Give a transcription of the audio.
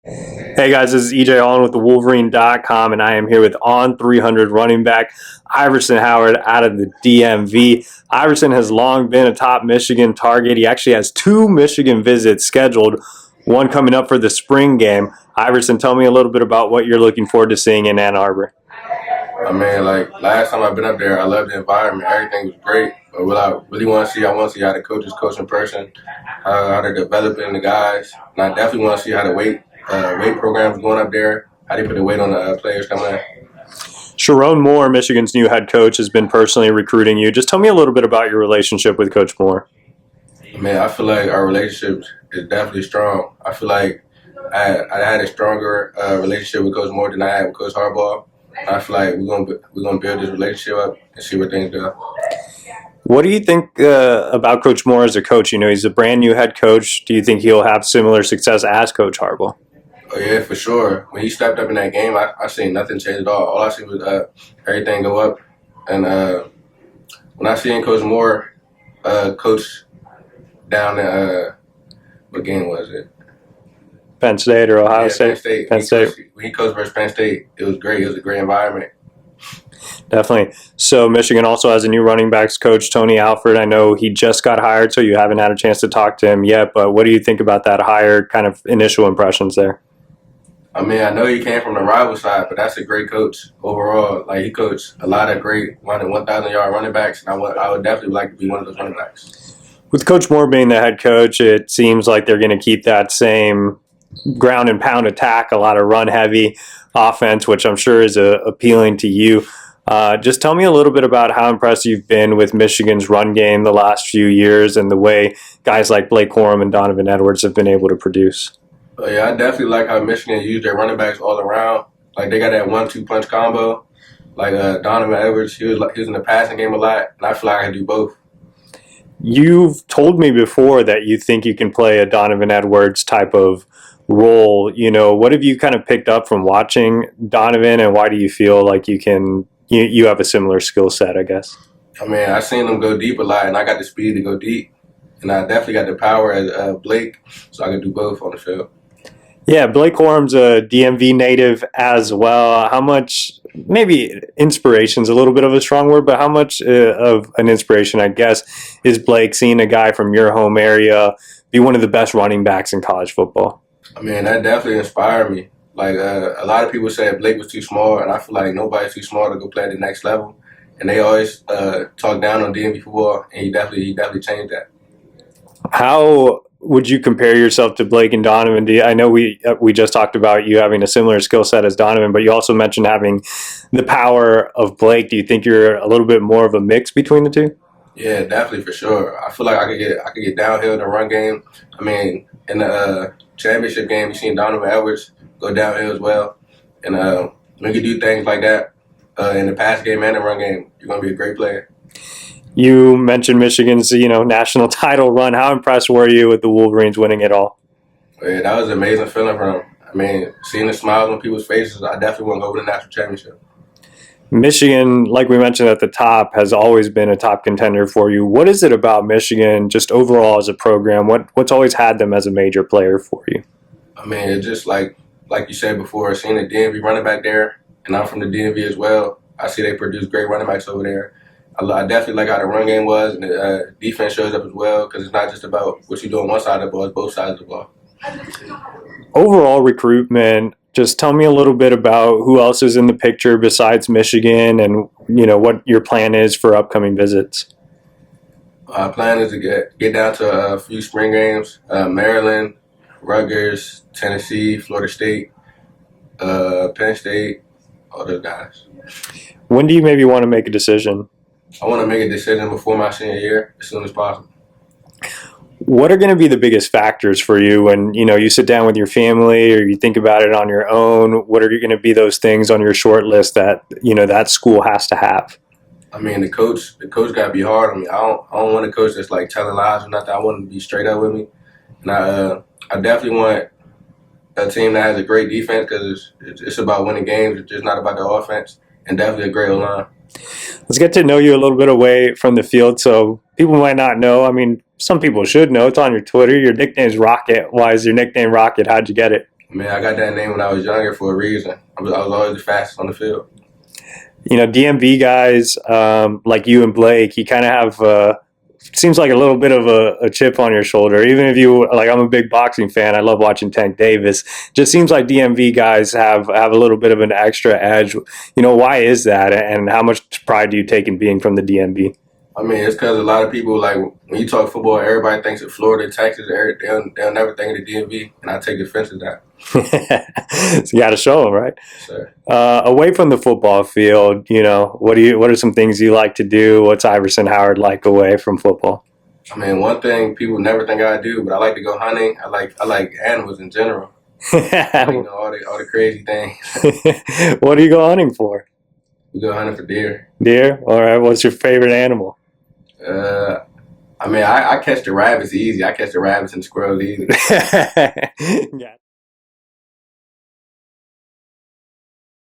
Hey guys, this is EJ Allen with the Wolverine.com, and I am here with On300 running back Iverson Howard out of the DMV. Iverson has long been a top Michigan target. He actually has 2 Michigan visits scheduled, one coming up for the spring game. Iverson, tell me a little bit about what you're looking forward to seeing in Ann Arbor. I mean, like last time I've been up there, I loved the environment. Everything was great. But what I really want to see, I want to see how the coaches coach in person, how they're developing the guys, and I definitely want to see how the weight programs going up there, how they put the weight on the players coming in. Sharon Moore, Michigan's new head coach, has been personally recruiting you. Just tell me a little bit about your relationship with Coach Moore. Man, I feel like our relationship is definitely strong. I feel like I had a stronger relationship with Coach Moore than I had with Coach Harbaugh. I feel like we're gonna build this relationship up and see where things go. What do you think about Coach Moore as a coach? You know, he's a brand new head coach. Do you think he'll have similar success as Coach Harbaugh? Oh yeah, for sure. When he stepped up in that game, I seen nothing change at all. All I seen was everything go up. And when I seen Coach Moore coach down in what game was it? Penn State or Ohio State? Penn State. When he coached versus Penn State, it was great. It was a great environment. Definitely. So Michigan also has a new running backs coach, Tony Alford. I know he just got hired, so you haven't had a chance to talk to him yet. But what do you think about that hire? Kind of initial impressions there. I mean, I know he came from the rival side, but that's a great coach overall. Like, he coached a lot of great 1,000-yard running backs, and I would definitely like to be one of those running backs. With Coach Moore being the head coach, it seems like they're going to keep that same ground and pound attack, a lot of run heavy offense, which I'm sure is appealing to you. Just tell me a little bit about how impressed you've been with Michigan's run game the last few years and the way guys like Blake Corum and Donovan Edwards have been able to produce. Yeah, I definitely like how Michigan used their running backs all around. Like, they got that 1-2 punch combo. Like Donovan Edwards, he was in the passing game a lot, and I feel like I can do both. You've told me before that you think you can play a Donovan Edwards type of role. You know, what have you kind of picked up from watching Donovan, and why do you feel like you have a similar skill set, I guess? I mean, I seen him go deep a lot, and I got the speed to go deep. And I definitely got the power as Blake, so I can do both on the field. Yeah, Blake Corum's a DMV native as well. How much, maybe inspiration's a little bit of a strong word, but how much of an inspiration, I guess, is Blake seeing a guy from your home area be one of the best running backs in college football? I mean, that definitely inspired me. Like, a lot of people said Blake was too small, and I feel like nobody's too small to go play at the next level. And they always talk down on DMV football, and he definitely changed that. How would you compare yourself to Blake and Donovan? I know we just talked about you having a similar skill set as Donovan, but you also mentioned having the power of Blake. Do you think you're a little bit more of a mix between the two? Yeah, definitely, for sure. I feel like I could get downhill in the run game. I mean, in the championship game, you seen Donovan Edwards go downhill as well. And when you do things like that in the pass game and the run game, you're going to be a great player. You mentioned Michigan's, national title run. How impressed were you with the Wolverines winning it all? Yeah, that was an amazing feeling for them. I mean, seeing the smiles on people's faces, I definitely want to go win the national championship. Michigan, like we mentioned at the top, has always been a top contender for you. What is it about Michigan, just overall as a program? What's always had them as a major player for you? I mean, it's just like you said before, seeing the DMV running back there, and I'm from the DMV as well. I see they produce great running backs over there. I definitely like how the run game was, and the defense shows up as well, because it's not just about what you do on one side of the ball, it's both sides of the ball. Overall recruitment, just tell me a little bit about who else is in the picture besides Michigan, and what your plan is for upcoming visits. Our plan is to get down to a few spring games, Maryland, Rutgers, Tennessee, Florida State, Penn State, all those guys. When do you maybe want to make a decision? I want to make a decision before my senior year, as soon as possible. What are going to be the biggest factors for you when you sit down with your family or you think about it on your own? What are going to be those things on your short list that that school has to have? I mean, the coach got to be hard on me. I don't want a coach that's like telling lies or nothing. I want him to be straight up with me, and I definitely want a team that has a great defense, because it's about winning games. It's just not about the offense, and definitely a great O-line. Let's get to know you a little bit away from the field. So people might not know. I mean, some people should know. It's on your Twitter. Your nickname's Rocket. Why is your nickname Rocket? How'd you get it? I mean, I got that name when I was younger for a reason. I was always the fastest on the field. You know, DMV guys like you and Blake, you kind of have seems like a little bit of a chip on your shoulder. Even if you like, I'm a big boxing fan. I love watching Tank Davis. Just seems like DMV guys have a little bit of an extra edge. You know, why is that? And how much pride do you take in being from the DMV? I mean, it's because a lot of people, like, when you talk football, everybody thinks of Florida, Texas, they'll never think of the DMV, and I take offense to that. So you got to show them, right? So, Away from the football field, you know, what are some things you like to do? What's Iverson Howard like away from football? I mean, one thing people never think I do, but I like to go hunting. I like animals in general. You know, all the crazy things. What do you go hunting for? We go hunting for deer. Deer? All right. What's your favorite animal? I mean, I catch the rabbits easy. I catch the rabbits and squirrels easy. Yeah.